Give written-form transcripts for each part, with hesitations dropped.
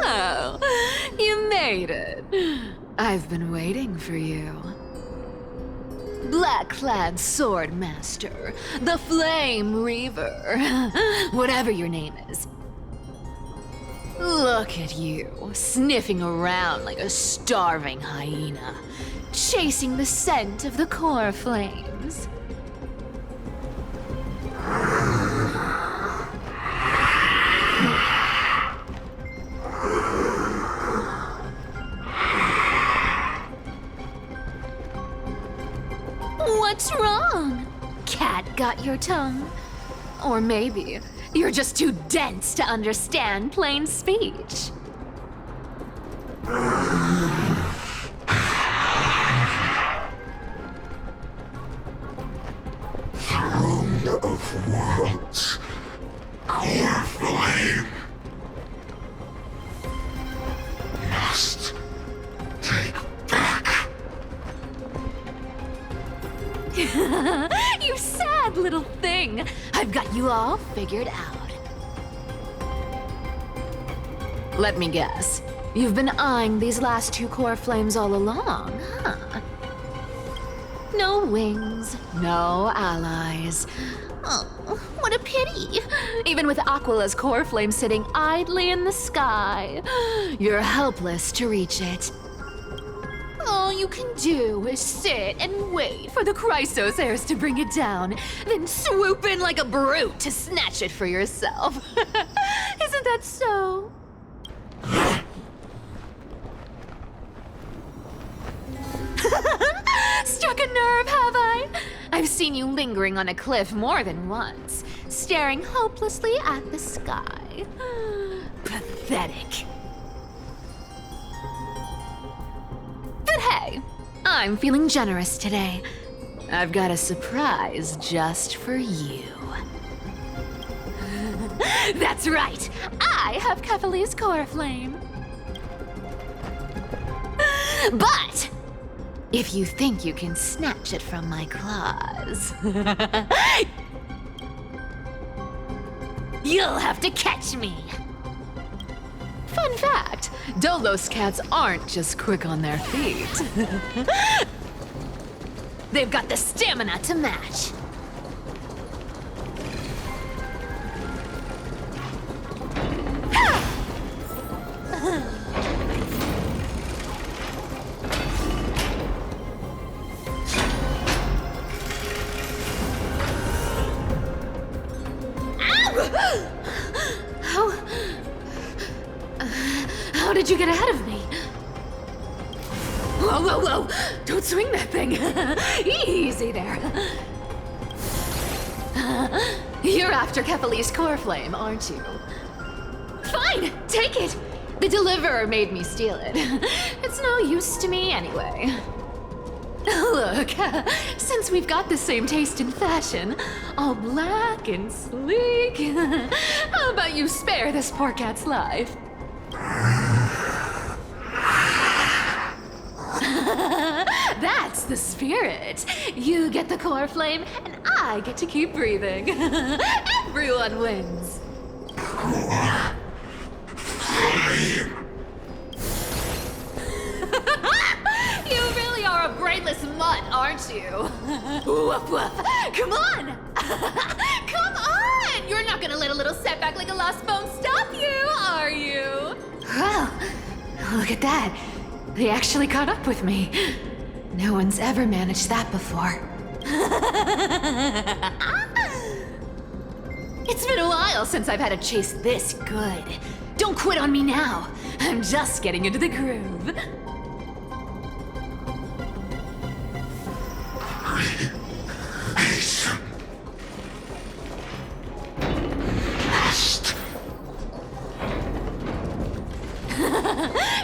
Oh, you made it. I've been waiting for you. Black-clad sword master, the Flame Reaver, whatever your name is. Look at you, sniffing around like a starving hyena, chasing the scent of the core flames. What's wrong? Cat got your tongue? Or maybe you're just too dense to understand plain speech. Throne of Worlds, core flame. Must take back. You sad little thing. I've got you all figured out. Let me guess. You've been eyeing these last two core flames all along, huh? No wings, no allies. Oh, what a pity. Even with Aquila's core flame sitting idly in the sky, you're helpless to reach it. All you can do is sit and wait for the Chrysos heirs to bring it down, then swoop in like a brute to snatch it for yourself. Isn't that so? Struck a nerve, have I? I've seen you lingering on a cliff more than once, staring hopelessly at the sky. Pathetic. But hey, I'm feeling generous today. I've got a surprise just for you. That's right, I have Kefali's core flame. But if you think you can snatch it from my claws, you'll have to catch me. Fun fact, Dolos cats aren't just quick on their feet. They've got the stamina to match. How did you get ahead of me? Whoa, whoa, whoa! Don't swing that thing! Easy there. You're after Kefali's core flame, aren't you? Fine, take it! The deliverer made me steal it. It's no use to me anyway. Look, since we've got the same taste in fashion, all black and sleek, how about you spare this poor cat's life? That's the spirit. You get the core flame, and I get to keep breathing. Everyone wins. Core flame. You really are a brainless mutt, aren't you? Woof woof. Come on! Come on! You're not gonna let a little setback like a lost bone stop you, are you? Well, look at that. They actually caught up with me. No one's ever managed that before. It's been a while since I've had a chase this good. Don't quit on me now. I'm just getting into the groove.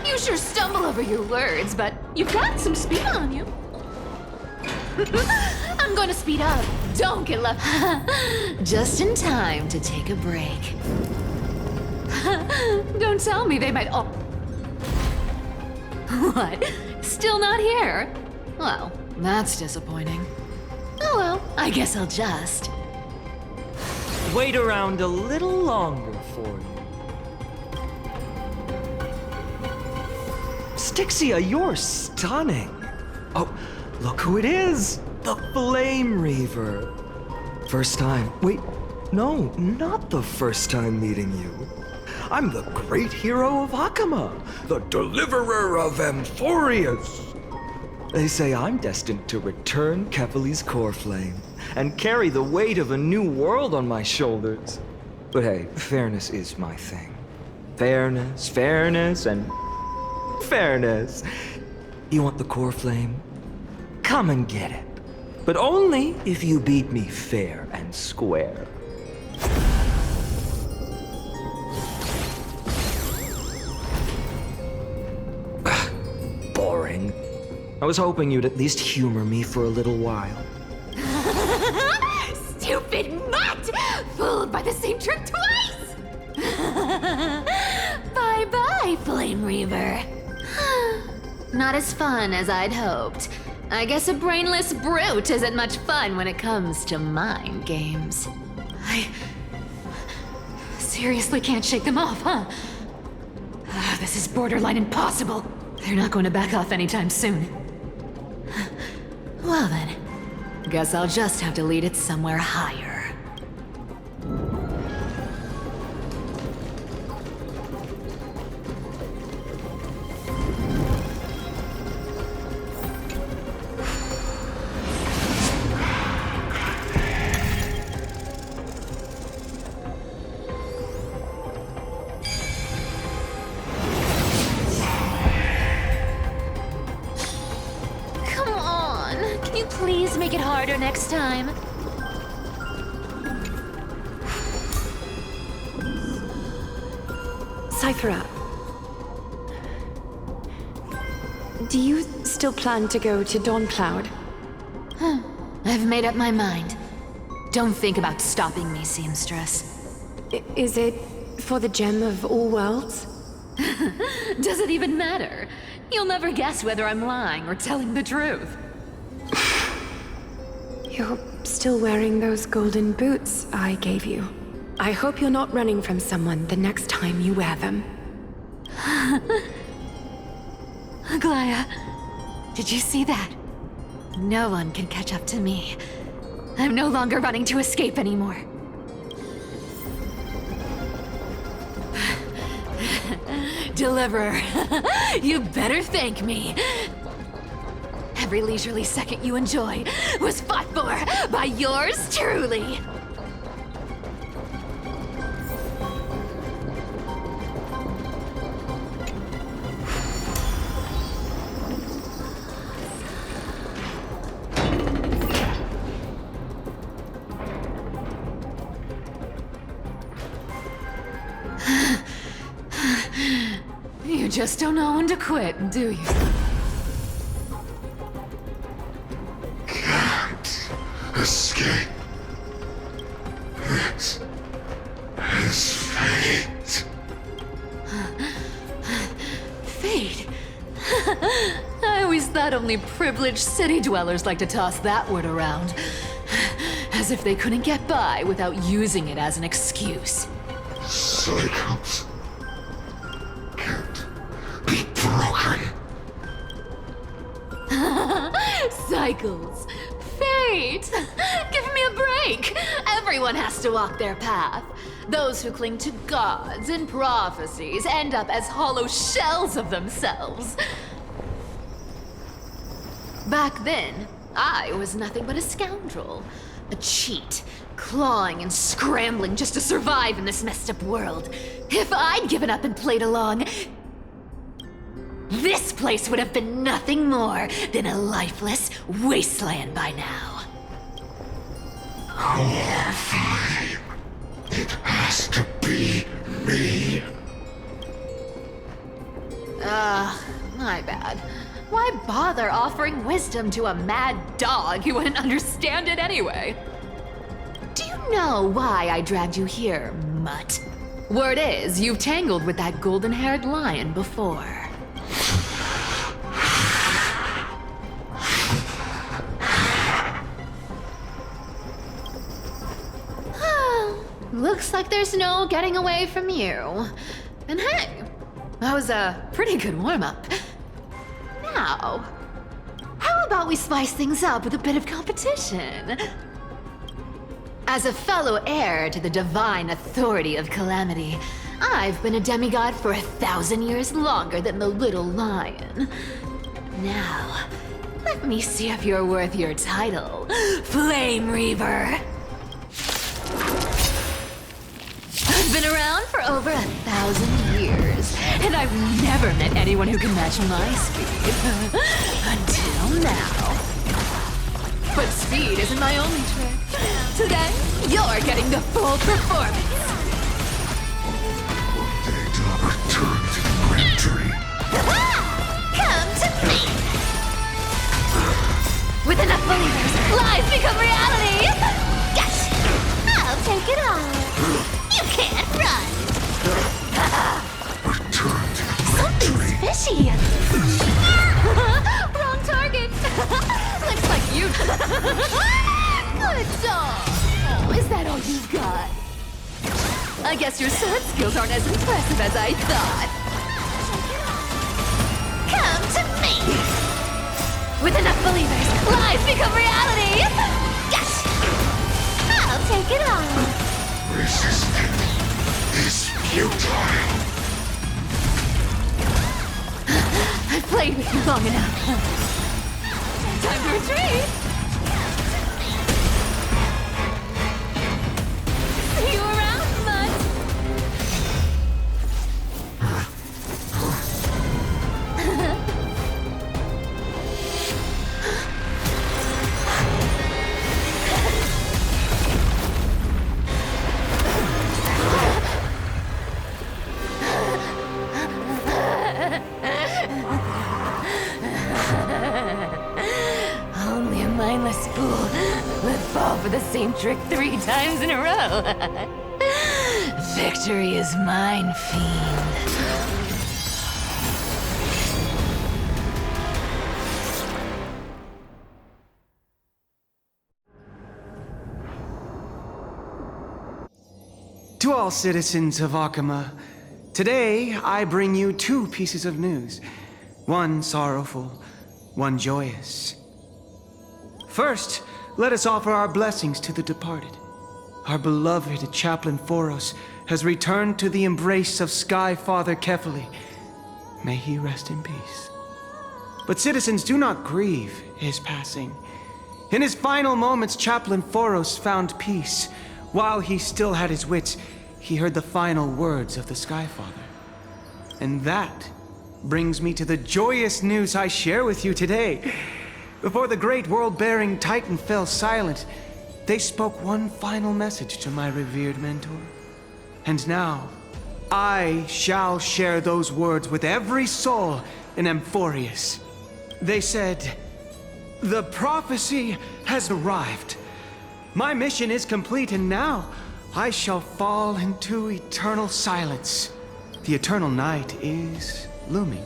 You sure stumble over your words, but you've got some speed on you. I'm going to speed up. Don't get left. Just in time to take a break. Don't tell me they might all... What? Still not here? Well, that's disappointing. Oh well, I guess I'll just... Wait around a little longer for you. Styxia, you're stunning. Oh, look who it is. The Flame Reaver. First time. Wait, no, not the first time meeting you. I'm the great hero of Hakama, the deliverer of Amphorius. They say I'm destined to return Kefali's core flame and carry the weight of a new world on my shoulders. But hey, fairness is my thing. Fairness, and fairness. You want the core flame? Come and get it. But only if you beat me fair and square. Boring. I was hoping you'd at least humor me for a little while. Stupid mutt! Fooled by the same trick twice! Bye-bye, Flame Reaver. Not as fun as I'd hoped. I guess a brainless brute isn't much fun when it comes to mind games. I seriously can't shake them off, huh? This is borderline impossible. They're not going to back off anytime soon. Well then, guess I'll just have to lead it somewhere higher. Please make it harder next time. Cythera, do you still plan to go to Dawncloud? I've made up my mind. Don't think about stopping me, seamstress. Is it for the gem of all worlds? Does it even matter? You'll never guess whether I'm lying or telling the truth. You're still wearing those golden boots I gave you. I hope you're not running from someone the next time you wear them. Aglaya, did you see that? No one can catch up to me. I'm no longer running to escape anymore. Deliverer, you better thank me. Every leisurely second you enjoy was fought for by yours truly. You just don't know when to quit, do you? Escape. It is fate. Fate? I always thought only privileged city dwellers like to toss that word around. As if they couldn't get by without using it as an excuse. Cycles can't be broken. Cycles. Fate! Give me a break! Everyone has to walk their path. Those who cling to gods and prophecies end up as hollow shells of themselves. Back then, I was nothing but a scoundrel. A cheat, clawing and scrambling just to survive in this messed up world. If I'd given up and played along, this place would have been nothing more than a lifeless wasteland by now. Core flame. It has to be me. My bad. Why bother offering wisdom to a mad dog who wouldn't understand it anyway? Do you know why I dragged you here, mutt? Word is, you've tangled with that golden-haired lion before. Looks like there's no getting away from you. And hey, that was a pretty good warm-up. Now, how about we spice things up with a bit of competition? As a fellow heir to the divine authority of Calamity, I've been a demigod for 1,000 years longer than the little lion. Now, let me see if you're worth your title, Flame Reaver. I've been around for over 1,000 years, and I've never met anyone who can match my speed. Until now. But speed isn't my only trick. Today, you're getting the full performance. The opportunity victory. Come to me! With enough believers, lies become reality! Yes! I'll take it all. You can't run! Return to Something's victory. fishy! Wrong target! Looks like you... Good dog! Oh, is that all you've got? I guess your sword skills aren't as impressive as I thought. Come to me! With enough believers, lies become reality! Yes! I'll take it on! Resistance is futile. I've played with you long enough. Time to retreat! See you around, bud! Only a mindless fool would fall for the same trick 3 times in a row. Victory is mine, fiend. To all citizens of Akama, today I bring you 2 pieces of news. One sorrowful, one joyous. First, let us offer our blessings to the departed. Our beloved Chaplain Foros has returned to the embrace of Sky Father Kefali. May he rest in peace. But citizens, do not grieve his passing. In his final moments, Chaplain Foros found peace. While he still had his wits, he heard the final words of the Sky Father. And that brings me to the joyous news I share with you today. Before the great world-bearing Titan fell silent, they spoke one final message to my revered mentor. And now, I shall share those words with every soul in Amphorius. They said, "The prophecy has arrived. My mission is complete, and now I shall fall into eternal silence. The eternal night is looming.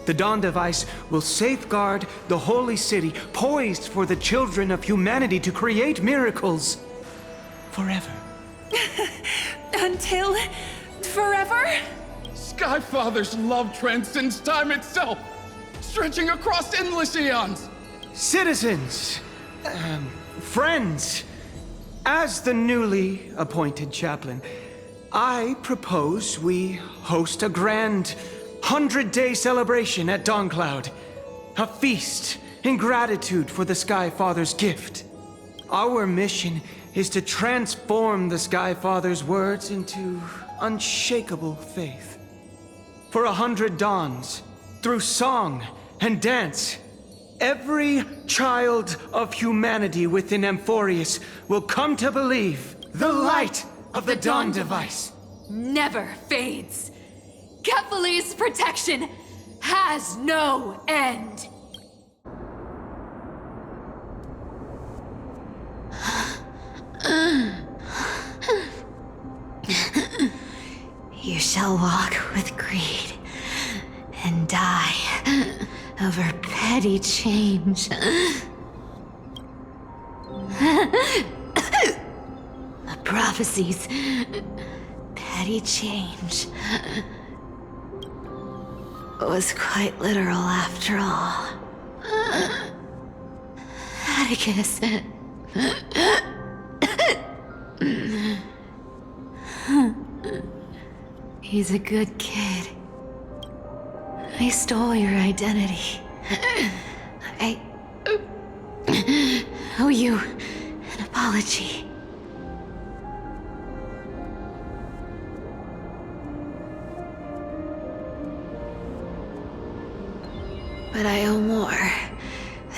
The dawn device will safeguard the holy city, poised for the children of humanity to create miracles forever." Until forever? Skyfather's love transcends time itself, stretching across endless eons. Citizens, friends, as the newly appointed chaplain, I propose we host a grand 100-day celebration at Dawncloud. A feast in gratitude for the Sky Father's gift. Our mission is to transform the Sky Father's words into unshakable faith. For 100 dawns, through song and dance, every child of humanity within Amphorius will come to believe the light of the dawn device Never fades. Kefali's protection has no end. You shall walk with greed and die over petty change. The prophecies, petty change. was quite literal after all. Atticus. He's a good kid. I stole your identity. I owe you an apology. But I owe more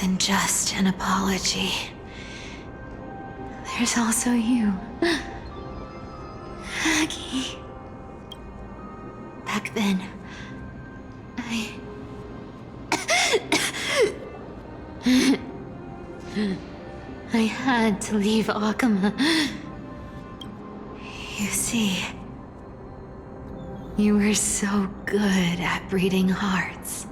than just an apology. There's also you, Maggie. Back then, I had to leave Akama. You see, you were so good at breeding hearts.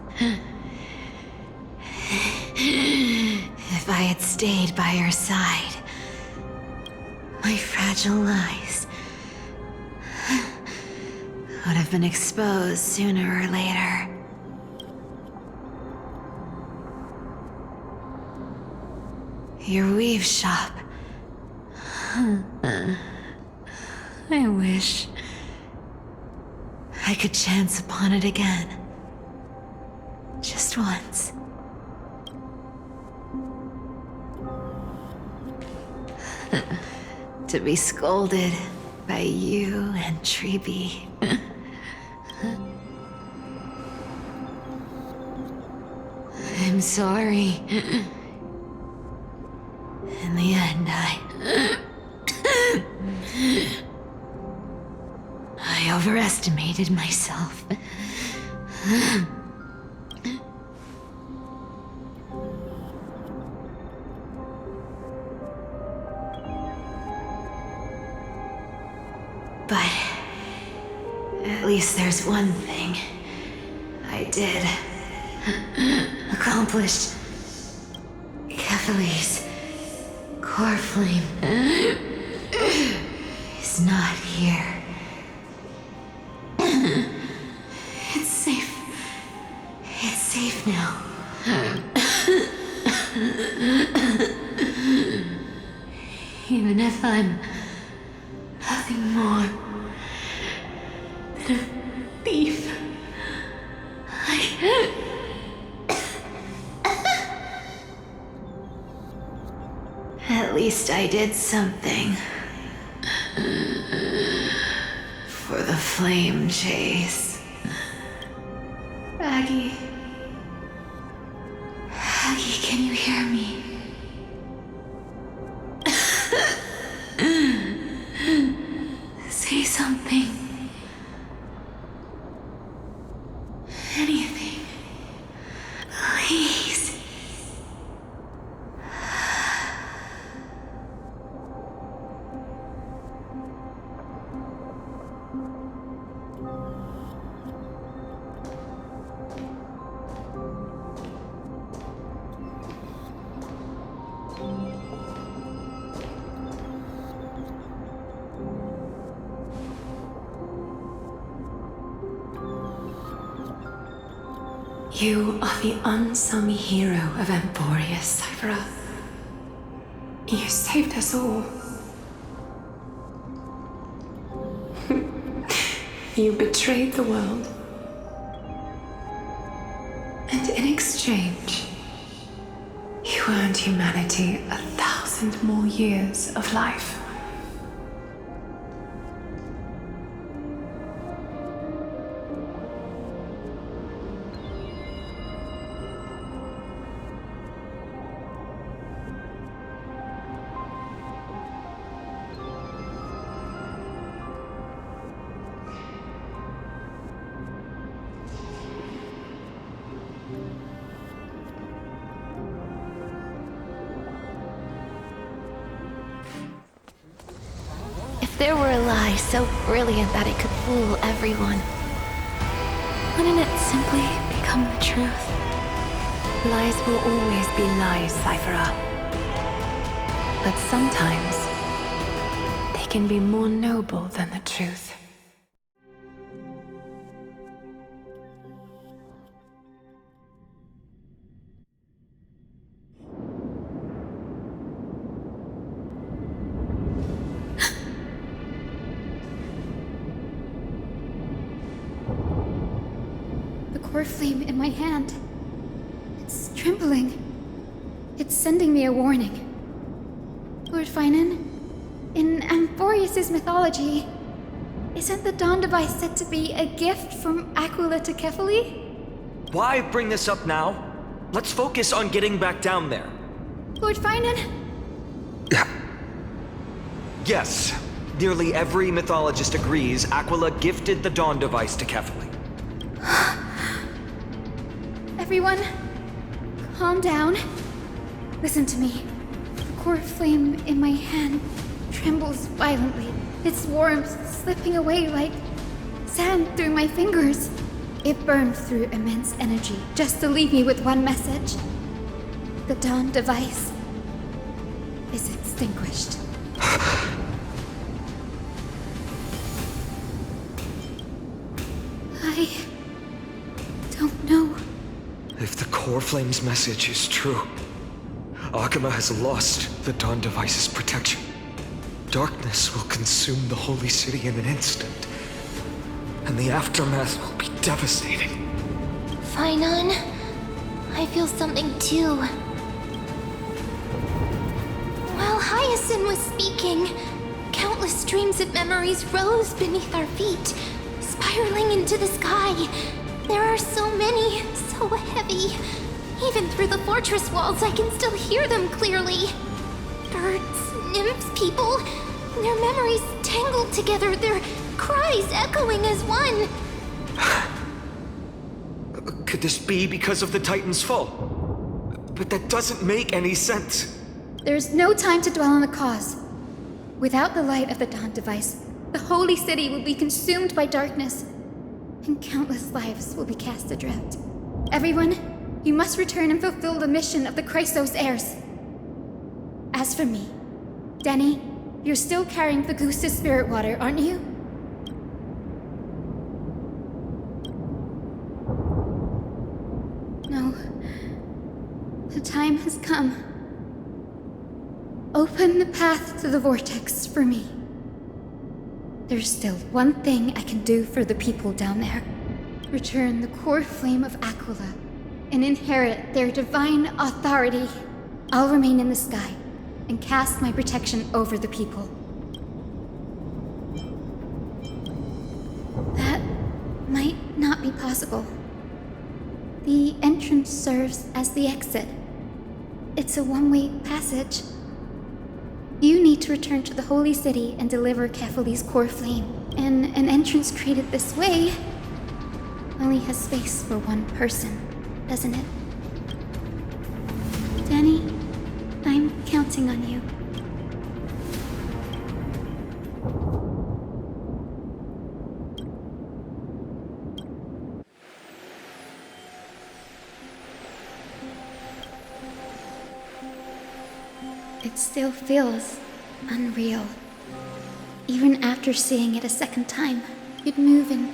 If I had stayed by your side, my fragile lies would have been exposed sooner or later. Your weave shop. I wish I could chance upon it again. Just once. To be scolded by you and Treeby. I'm sorry. In the end, I overestimated myself. But at least there's one thing I did accomplish. Kephalese core flame is not here. It's safe. It's safe now. Even if I'm nothing more than a thief, At least I did something. For the flame chase. Aggie. Aggie, can you hear me? Say something. Anything. Please. You are the unsung hero of Emporia, Cypher. You saved us all. You betrayed the world. And in exchange, you earned humanity 1,000 more years of life. If there were a lie so brilliant that it could fool everyone, wouldn't it simply become the truth? Lies will always be lies, Cypher. But sometimes, they can be more noble than the truth. core flame in my hand. It's trembling. It's sending me a warning. Lord Finan, in Amphorius's mythology, isn't the Dawn device said to be a gift from Aquila to Kefali? Why bring this up now? Let's focus on getting back down there. Lord Finan? Yes. Nearly every mythologist agrees Aquila gifted the Dawn device to Kefali. Everyone, calm down. Listen to me. The core flame in my hand trembles violently. Its warmth slipping away like sand through my fingers. It burned through immense energy just to leave me with one message. The Dawn device is extinguished. I don't know. If the core flame's message is true, Akama has lost the Dawn device's protection. Darkness will consume the holy city in an instant, and the aftermath will be devastating. Finan, I feel something too. While Hyacinth was speaking, countless streams of memories rose beneath our feet, spiraling into the sky. There are so many, so heavy. Even through the fortress walls, I can still hear them clearly. Birds, nymphs, people, their memories tangled together, their cries echoing as one. Could this be because of the Titan's fall? But that doesn't make any sense. There's no time to dwell on the cause. Without the light of the Dawn device, the holy city will be consumed by darkness, and countless lives will be cast adrift. Everyone, you must return and fulfill the mission of the Chrysos heirs. As for me, Denny, you're still carrying the goose's spirit water, aren't you? No. The time has come. Open the path to the vortex for me. There's still one thing I can do for the people down there. Return the core flame of Aquila and inherit their divine authority. I'll remain in the sky and cast my protection over the people. That might not be possible. The entrance serves as the exit. It's a one-way passage. You need to return to the holy city and deliver Kefali's core flame. And an entrance created this way only has space for one person, doesn't it? Danny, I'm counting on you. It still feels unreal. Even after seeing it a second time, you'd move in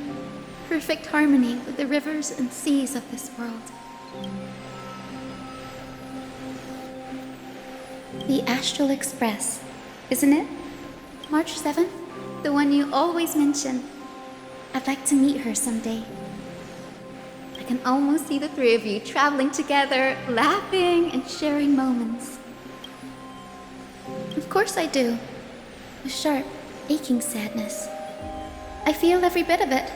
perfect harmony with the rivers and seas of this world. The Astral Express, isn't it? March 7th? The one you always mention. I'd like to meet her someday. I can almost see the three of you traveling together, laughing and sharing moments. Of course I do. A sharp, aching sadness. I feel every bit of it.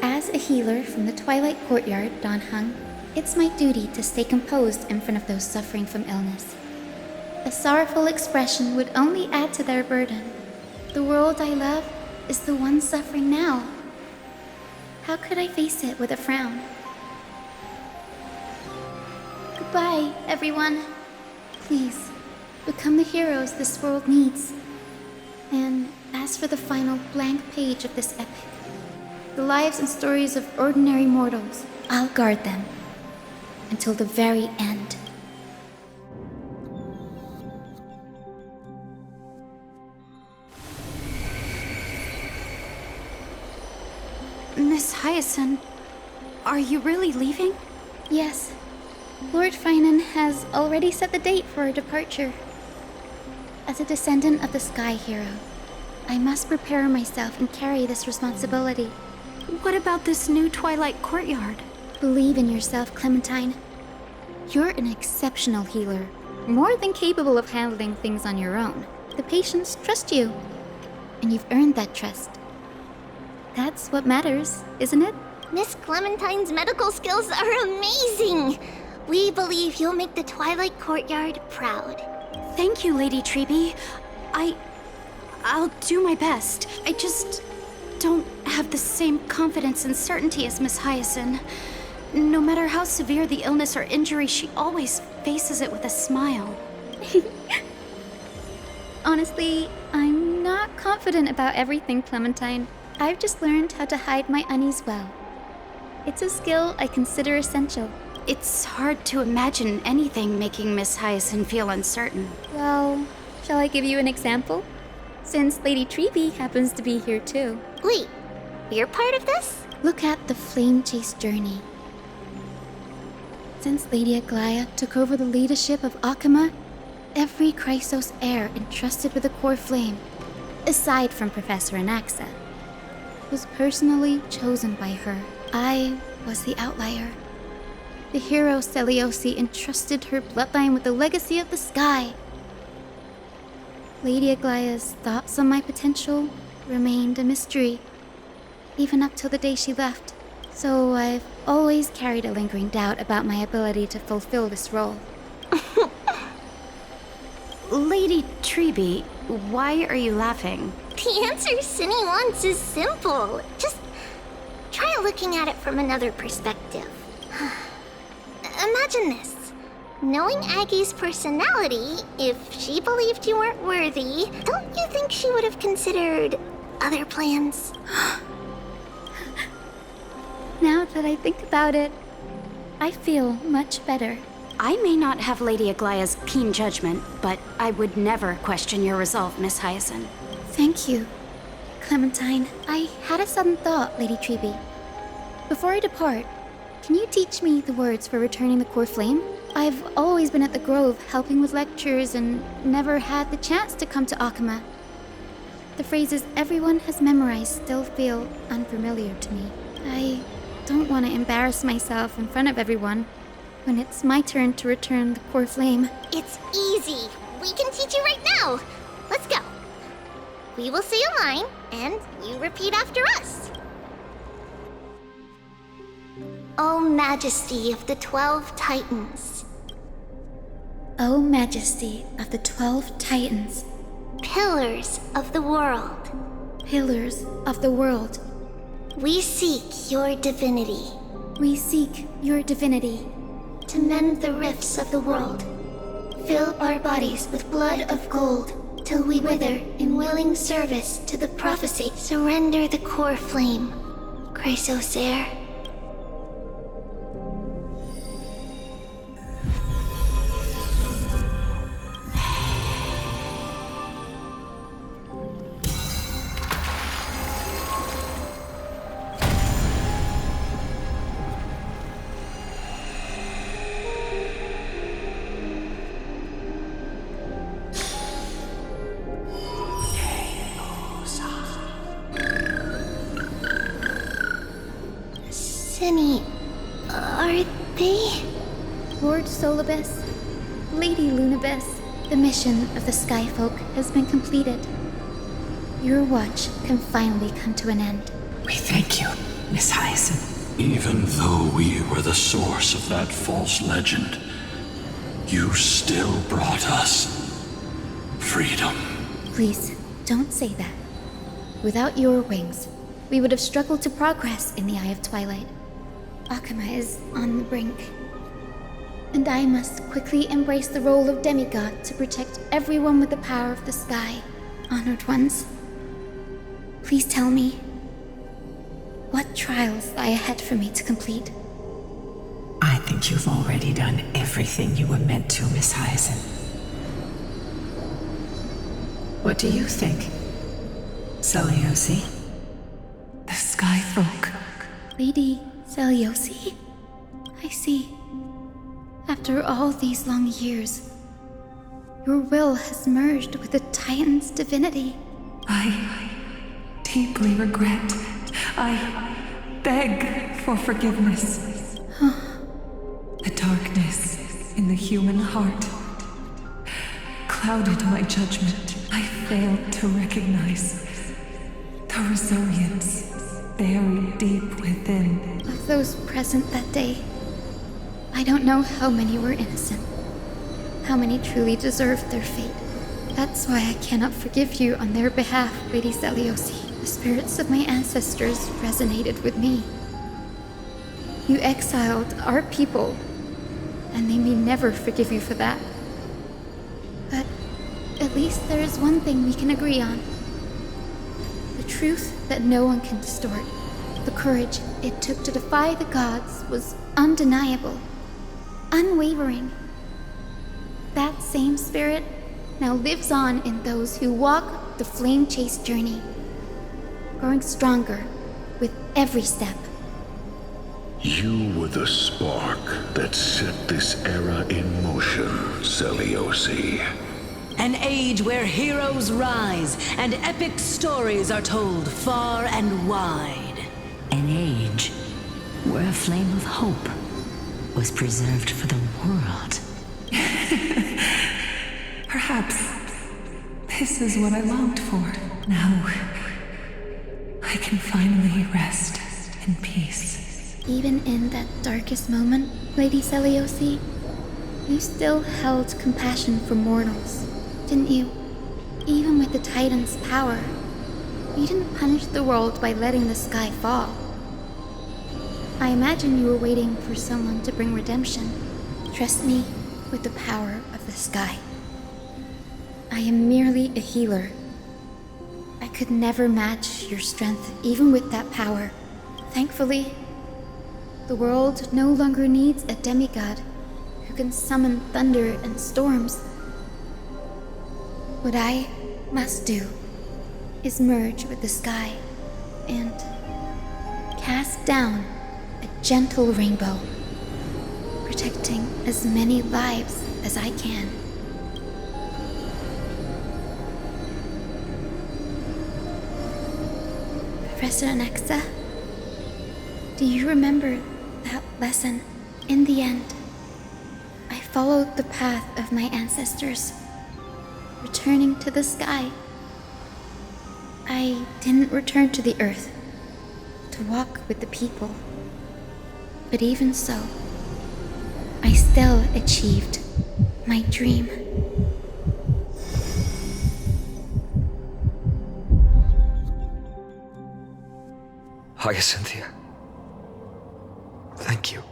As a healer from the Twilight Courtyard, Donhung, it's my duty to stay composed in front of those suffering from illness. A sorrowful expression would only add to their burden. The world I love is the one suffering now. How could I face it with a frown? Goodbye, everyone. Please, become the heroes this world needs. And as for the final blank page of this epic, the lives and stories of ordinary mortals, I'll guard them until the very end. Miss Hyacinth, are you really leaving? Yes. Lord Finan has already set the date for our departure. As a descendant of the Sky Hero, I must prepare myself and carry this responsibility. what about this new Twilight Courtyard? Believe in yourself, Clementine. You're an exceptional healer, more than capable of handling things on your own. The patients trust you, and you've earned that trust. That's what matters, isn't it? Miss Clementine's medical skills are amazing! We believe you'll make the Twilight Courtyard proud. Thank you, Lady Treby. I'll do my best. I just don't have the same confidence and certainty as Miss Hyacinth. No matter how severe the illness or injury, she always faces it with a smile. Honestly, I'm not confident about everything, Clementine. I've just learned how to hide my unease well. It's a skill I consider essential. It's hard to imagine anything making Miss Hyacinth feel uncertain. Well, shall I give you an example? Since Lady Treby happens to be here too. Wait, you're part of this? Look at the Flame Chase journey. Since Lady Aglaya took over the leadership of Akama, every Chrysos heir entrusted with the core flame, aside from Professor Anaxa, was personally chosen by her. I was the outlier. The hero Seliosi entrusted her bloodline with the legacy of the sky. Lady Aglaya's thoughts on my potential remained a mystery, even up till the day she left. So I've always carried a lingering doubt about my ability to fulfill this role. Lady Treby, why are you laughing? The answer Cindy wants is simple. Just try looking at it from another perspective. Imagine this. Knowing Aggie's personality, if she believed you weren't worthy, don't you think she would have considered other plans? Now that I think about it, I feel much better. I may not have Lady Aglaya's keen judgment, but I would never question your resolve, Miss Hyacinth. Thank you, Clementine. I had a sudden thought, Lady Treby. Before I depart, can you teach me the words for returning the core flame? I've always been at the Grove helping with lectures and never had the chance to come to Akama. The phrases everyone has memorized still feel unfamiliar to me. I don't want to embarrass myself in front of everyone when it's my turn to return the core flame. It's easy. We can teach you right now. Let's go. We will say a line, and you repeat after us. O Majesty of the 12 Titans. O Majesty of the 12 Titans. Pillars of the world. Pillars of the world. We seek your divinity. We seek your divinity. To mend the rifts of the world. Fill our bodies with blood of gold, till we wither in willing service to the prophecy. Surrender the core flame, Chrysos heir. Cindy, are they? Lord Solibus, Lady Lunabis, the mission of the Skyfolk has been completed. Your watch can finally come to an end. We thank you, Miss Hyacinth. Even though we were the source of that false legend, you still brought us freedom. Please, don't say that. Without your wings, we would have struggled to progress in the Eye of Twilight. Akama is on the brink. And I must quickly embrace the role of demigod to protect everyone with the power of the sky. Honored ones, please tell me, what trials lie ahead for me to complete? I think you've already done everything you were meant to, Miss Hyacinth. What do you think, Seliosi? The Skyfolk. Lady Seliosi? I see. After all these long years, your will has merged with the Titan's divinity. I deeply regret. beg for forgiveness. The darkness in the human heart clouded my judgment. I failed to recognize the resilience buried deep within. Of those present that day, I don't know how many were innocent, how many truly deserved their fate. That's why I cannot forgive you on their behalf, Lady Seliosi. The spirits of my ancestors resonated with me. You exiled our people, and they may never forgive you for that. But at least there is one thing we can agree on. The truth that no one can distort. The courage it took to defy the gods was undeniable, unwavering. That same spirit now lives on in those who walk the flame-chased journey, growing stronger with every step. You were the spark that set this era in motion, Seliosi. An age where heroes rise and epic stories are told far and wide. An age where a flame of hope was preserved for the world. Perhaps this is what I longed for. Now, I can finally rest in peace. Even in that darkest moment, Lady Seliosi, you still held compassion for mortals, didn't you? Even with the Titan's power, you didn't punish the world by letting the sky fall. I imagine you were waiting for someone to bring redemption. Trust me with the power of the sky. I am merely a healer. I could never match your strength, even with that power. Thankfully, the world no longer needs a demigod who can summon thunder and storms. What I must do is merge with the sky and cast down a gentle rainbow, protecting as many lives as I can. Professor Alexa, do you remember that lesson? In the end, I followed the path of my ancestors, returning to the sky. I didn't return to the earth to walk with the people. But even so, I still achieved my dream. Hyacinthia. Thank you.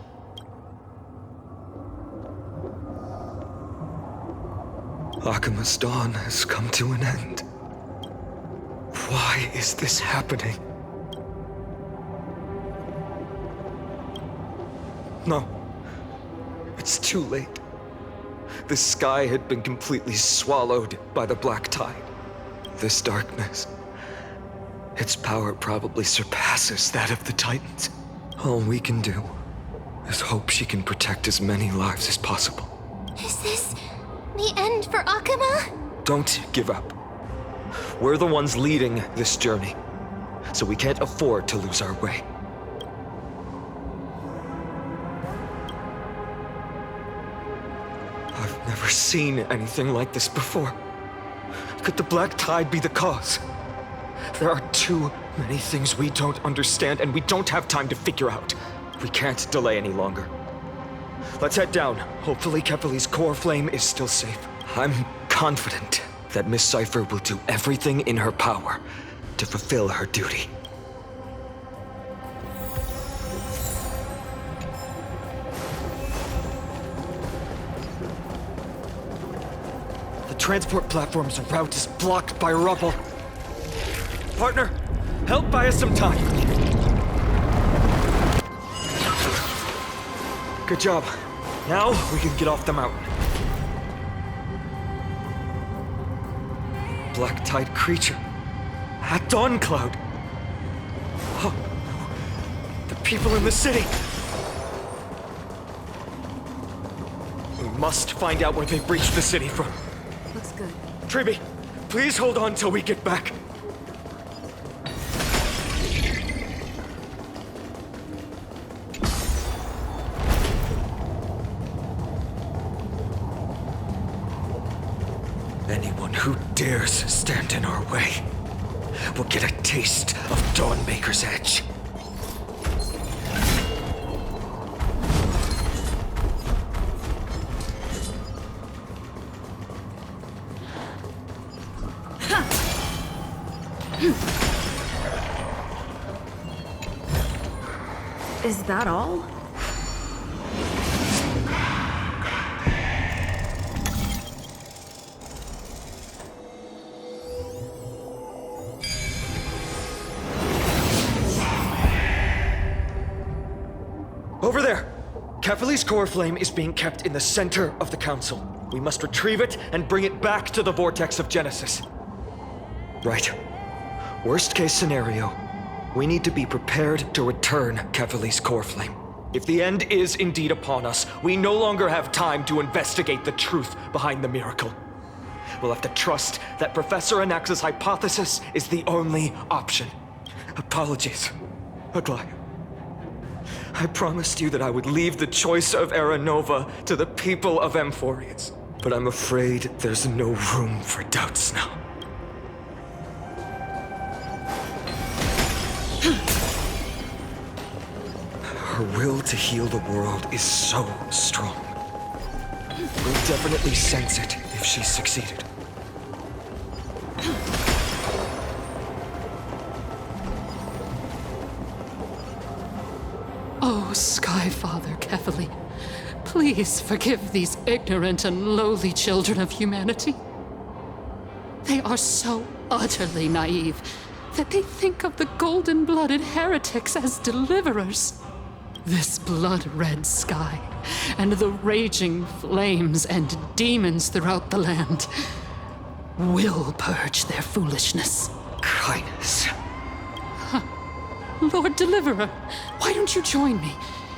Akima's dawn has come to an end. Why is this happening? No. It's too late. The sky had been completely swallowed by the black tide. This darkness, its power probably surpasses that of the Titans. All we can do is hope she can protect as many lives as possible. Is this the end for Akuma? Don't give up. We're the ones leading this journey, so we can't afford to lose our way. I've never seen anything like this before. Could the black tide be the cause? There are too many things we don't understand, and we don't have time to figure out. We can't delay any longer. Let's head down. Hopefully Kepali's core flame is still safe. I'm confident that Miss Cypher will do everything in her power to fulfill her duty. The transport platform's route is blocked by rubble. Partner, help buy us some time. Good job. Now we can get off the mountain. Black tide creature. At Dawn Cloud. Oh, no. The people in the city. We must find out where they've reached the city from. Looks good. Triby, please hold on till we get back. who dares stand in our way will get a taste of Dawnmaker's edge. Is that all? Over there! Kefali's core flame is being kept in the center of the council. We must retrieve it and bring it back to the vortex of Genesis. Right. Worst case scenario, we need to be prepared to return Kefali's core flame. If the end is indeed upon us, we no longer have time to investigate the truth behind the miracle. We'll have to trust that Professor Anaxa's hypothesis is the only option. Apologies, Aglaia. I promised you that I would leave the choice of Era Nova to the people of Amphorians. But I'm afraid there's no room for doubts now. Her will to heal the world is so strong. We'll definitely sense it if she's succeeded. Oh, Skyfather Kefali, please forgive these ignorant and lowly children of humanity. They are so utterly naive that they think of the golden-blooded heretics as deliverers. This blood-red sky, and the raging flames and demons throughout the land will purge their foolishness. Kindness. Lord Deliverer, why don't you join me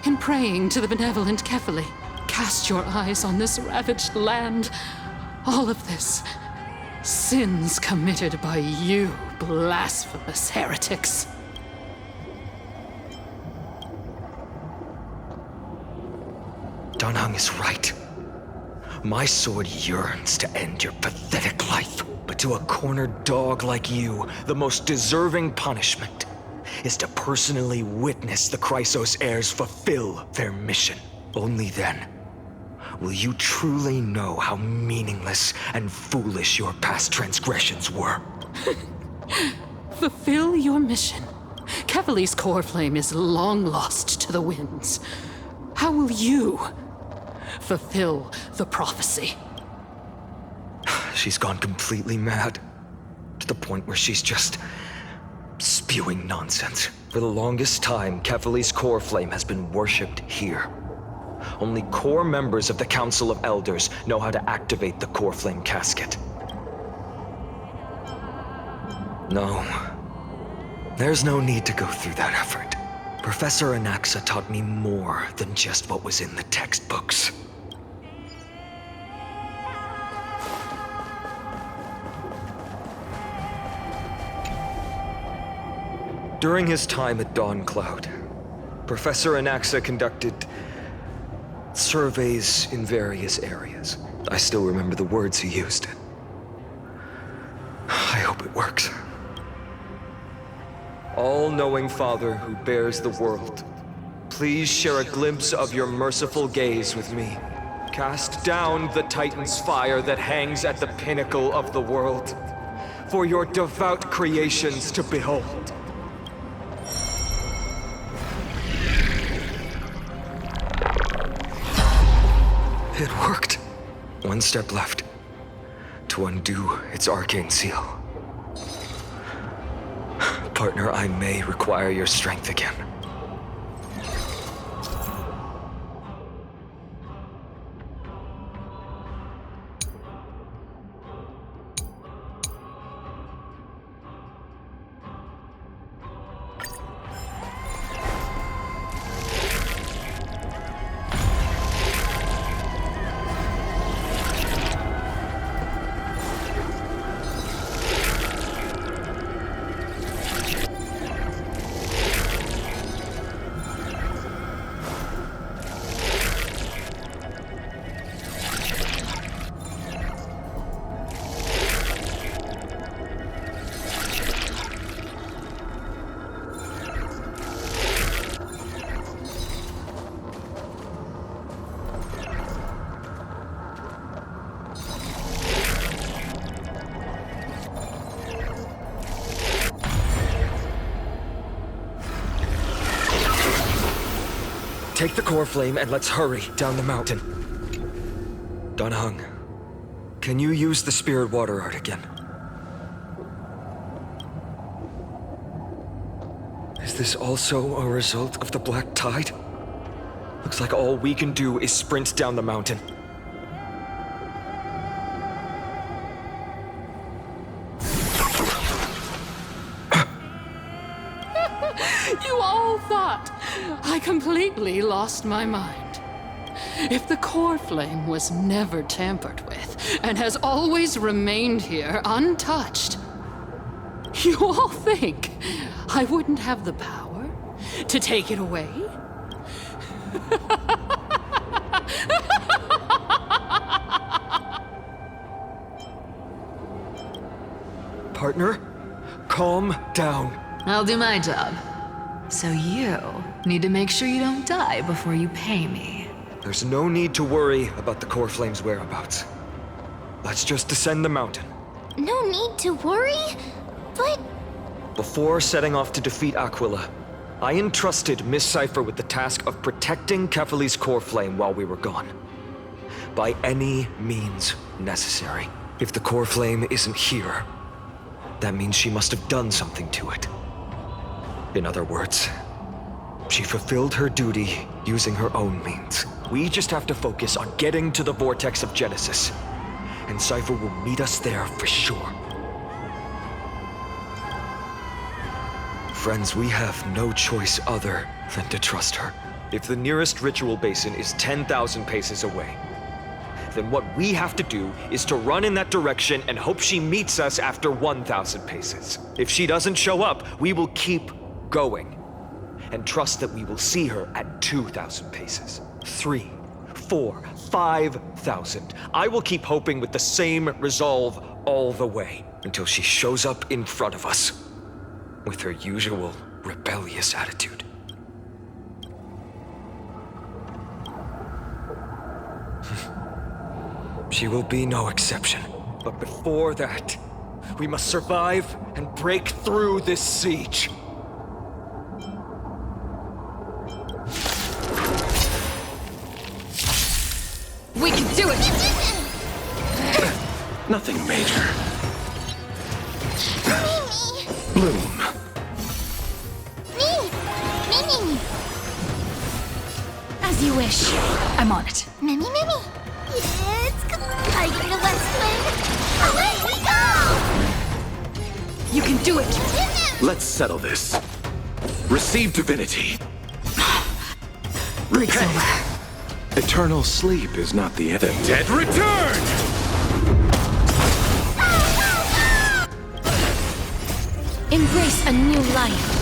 in praying to the benevolent Kefali? Cast your eyes on this ravaged land. All of this, sins committed by you, blasphemous heretics. Danheng is right. My sword yearns to end your pathetic life, but to a cornered dog like you, the most deserving punishment is to personally witness the Chrysos heirs fulfill their mission. Only then will you truly know how meaningless and foolish your past transgressions were. Fulfill your mission. Kefali's core flame is long lost to the winds. How will you fulfill the prophecy? She's gone completely mad, to the point where she's just spewing nonsense. For the longest time, Kefali's core flame has been worshipped here. Only core members of the Council of Elders know how to activate the core flame casket. No, there's no need to go through that effort. Professor Anaxa taught me more than just what was in the textbooks. During his time at Dawn Cloud, Professor Anaxa conducted surveys in various areas. I still remember the words he used. I hope it works. All-knowing Father who bears the world, please share a glimpse of your merciful gaze with me. Cast down the Titan's fire that hangs at the pinnacle of the world, for your devout creations to behold. It worked. One step left to undo its arcane seal. Partner, I may require your strength again. Take the core flame and let's hurry down the mountain. Danheng, can you use the spirit water art again? Is this also a result of the black tide? Looks like all we can do is sprint down the mountain. You all thought I completely lost my mind. If the core flame was never tampered with and has always remained here untouched, you all think I wouldn't have the power to take it away? Partner, calm down. I'll do my job. So you need to make sure you don't die before you pay me. There's no need to worry about the core flame's whereabouts. Let's just descend the mountain. No need to worry? But... Before setting off to defeat Aquila, I entrusted Miss Cipher with the task of protecting Kefali's core flame while we were gone. By any means necessary. If the core flame isn't here, that means she must have done something to it. In other words, she fulfilled her duty using her own means. We just have to focus on getting to the vortex of Genesis, and Cipher will meet us there for sure. Friends, we have no choice other than to trust her. If the nearest ritual basin is 10,000 paces away, then what we have to do is to run in that direction and hope she meets us after 1,000 paces. If she doesn't show up, we will keep going and trust that we will see her at 2,000 paces. 3, 4, 5,000. I will keep hoping with the same resolve all the way until she shows up in front of us with her usual rebellious attitude. She will be no exception. But before that, we must survive and break through this siege. We can do it! Nothing major. Bloom. Mimi! As you wish. I'm on it. Mimi! It's Tiger to Westwind! Away we go! You can do it! Let's settle this. Receive divinity. Breaks over. Eternal sleep is not the end. The dead return! Embrace a new life.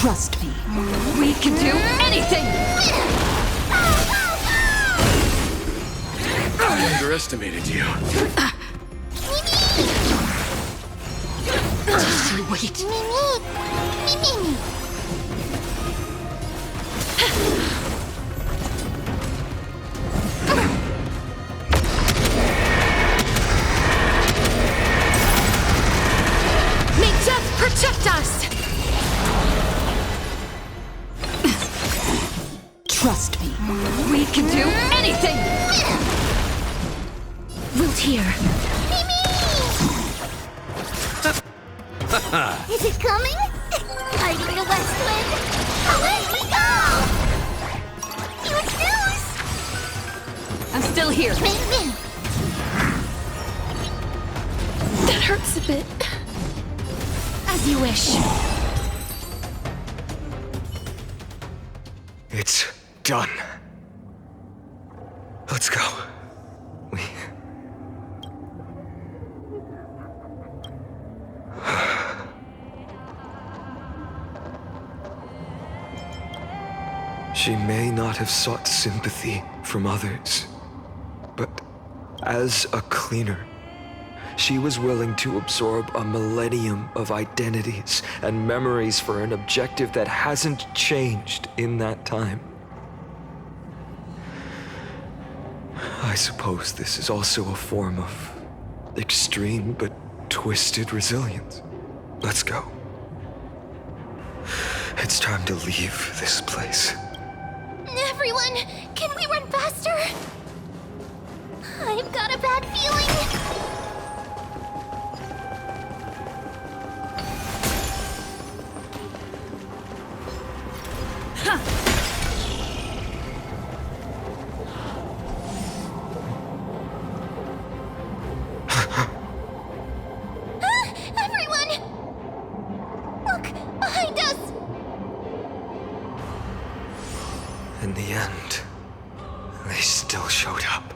Trust me. We can do anything! I underestimated you. Just you wait. Mimi! May death protect us! Trust me. We can do anything! Wilt here. Is it coming? Tiger to Westwind! Away we go! Huge news! I'm still here. Mimi! That hurts a bit. As you wish. It's done. Let's go. She may not have sought sympathy from others, but as a cleaner, she was willing to absorb a millennium of identities and memories for an objective that hasn't changed in that time. I suppose this is also a form of extreme but twisted resilience. Let's go. It's time to leave this place. Everyone, can we run faster? I've got a bad feeling. Everyone! Look, behind us! In the end, they still showed up.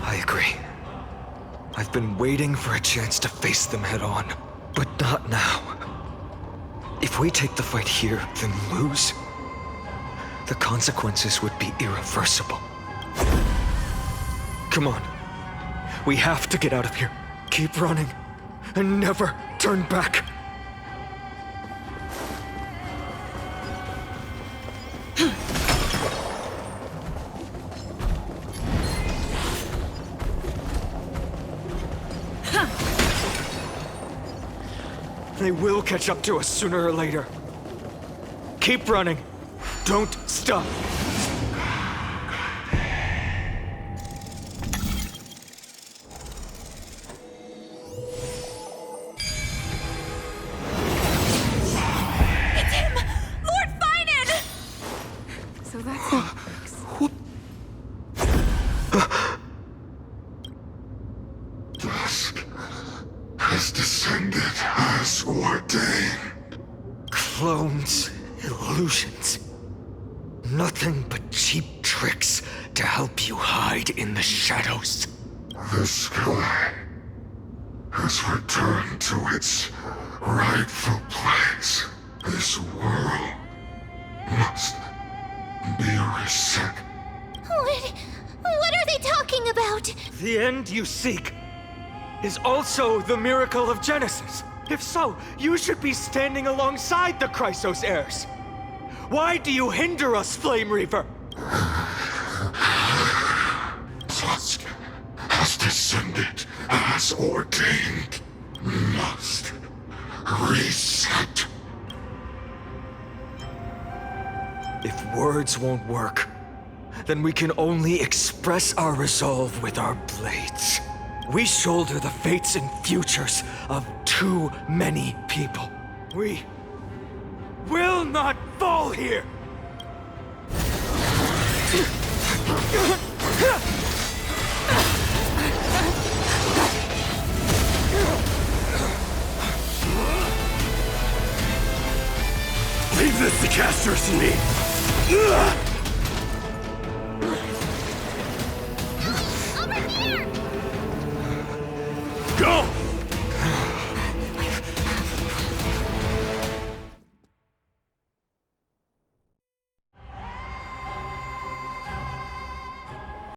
I agree. I've been waiting for a chance to face them head on, but not now. If we take the fight here, then lose, the consequences would be irreversible. Come on. We have to get out of here. Keep running, and never turn back. They will catch up to us sooner or later. Keep running. Don't stop. It's him! Lord Finan! So that's how it works. Dusk has descended as ordained. Clones, illusions. Nothing but cheap tricks to help you hide in the shadows. The sky has returned to its rightful place. This world must be reset. What are they talking about? The end you seek is also the miracle of Genesis. If so, you should be standing alongside the Chrysos heirs. Why do you hinder us, Flame Reaver? Dusk has descended as ordained. Must reset. If words won't work, then we can only express our resolve with our blades. We shoulder the fates and futures of too many people. We will not fall here! Leave this to Casters and me.